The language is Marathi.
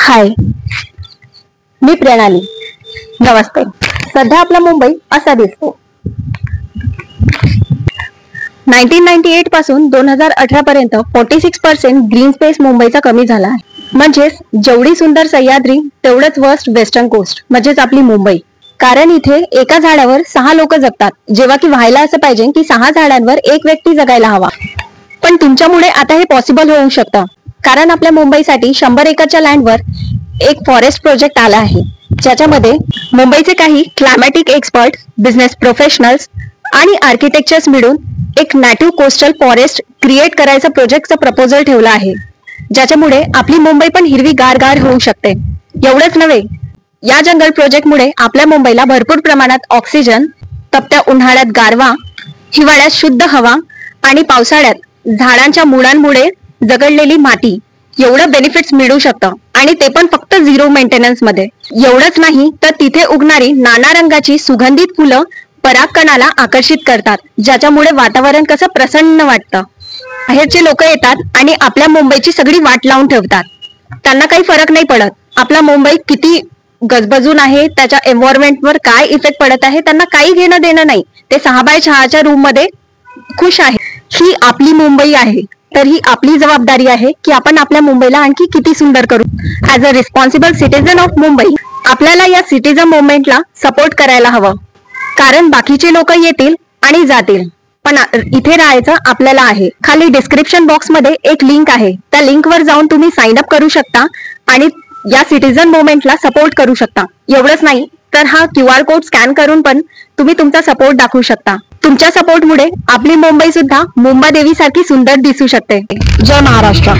हाय, मी प्रणाली. नमस्ते. सध्या आपला मुंबई असा दिसतो. 1998 पासून 2018 पर्यंत 46% ग्रीन स्पेस मुंबईचा कमी झाला आहे. म्हणजेच जेवढी सुंदर सह्याद्री तेवढंच वर्स्ट वेस्टर्न कोस्ट म्हणजेच आपली मुंबई. कारण इथे एका झाडावर 6 लोक जगतात, जेव्हा की व्हायला असं पाहिजे की 6 झाडांवर एक व्यक्ती जगायला हवा. पण तुमच्यामुळे आता हे पॉसिबल होऊ शकतं, कारण आपल्या मुंबईसाठी 100 एकरच्या लँडवर एक फॉरेस्ट प्रोजेक्ट आला आहे, ज्याच्यामध्ये मुंबईचे काही क्लायमॅटिक एक्सपर्ट, बिझनेस प्रोफेशनल्स आणि आर्किटेक्चर्स मिळून एक नॅटिव्ह कोस्टल फॉरेस्ट क्रिएट करायचा प्रोजेक्टचा प्रपोजल ठेवला आहे, ज्याच्यामुळे आपली मुंबई पण हिरवी गार होऊ शकते. एवढंच नव्हे, या जंगल प्रोजेक्टमुळे आपल्या मुंबईला भरपूर प्रमाणात ऑक्सिजन, तपत्या उन्हाळ्यात गारवा, हिवाळ्यात शुद्ध हवा आणि पावसाळ्यात झाडांच्या मुळांमुळे जगडलेली माती एवढं बेनिफिट्स मिळू शकतं, आणि ते पण फक्त 0 मेंटेनन्स मध्ये. एवढंच नाही तर तिथे उगणारी नाना रंगाची सुगंधित फुलं परागकणाला आकर्षित करतात, ज्याच्यामुळे वातावरण कसं प्रसन्न वाटतं. बाहेरचे लोक येतात आणि आपल्या मुंबईची सगळी वाट लावून ठेवतात. त्यांना काही फरक नाही पडत आपला मुंबई किती गजबजून आहे, त्याच्या एन्व्हायरमेंटवर काय इफेक्ट पडत आहे, त्यांना काही घेणं देणं नाही. ते 6x6च्या रूम मध्ये खुश आहे. ही आपली मुंबई आहे, तर ही आपली जबाबदारी आहे की आपण आपल्या मुंबईला आणखी किती सुंदर करू. As a responsible citizen of Mumbai, आपल्याला या सिटीजन मुवमेंटला सपोर्ट करायला हवं. कारण बाकीचे लोक येतील आणि जातील, पण इथे राहायचं आपल्याला आहे. खाली डिस्क्रिप्शन बॉक्स मध्ये एक लिंक आहे, त्या लिंकवर जाऊन तुम्ही साइन अप करू शकता आणि या सिटीजन मुवमेंटला सपोर्ट करू शकता. एवढंच नाही तर हा QR कोड स्कॅन करून पण तुम्ही तुमचा सपोर्ट दाखवू शकता. तुमच्या सपोर्टमुळे आपली मुंबई सुद्धा मुंबादेवी सारखी सुंदर दिसू शकते. जय महाराष्ट्र.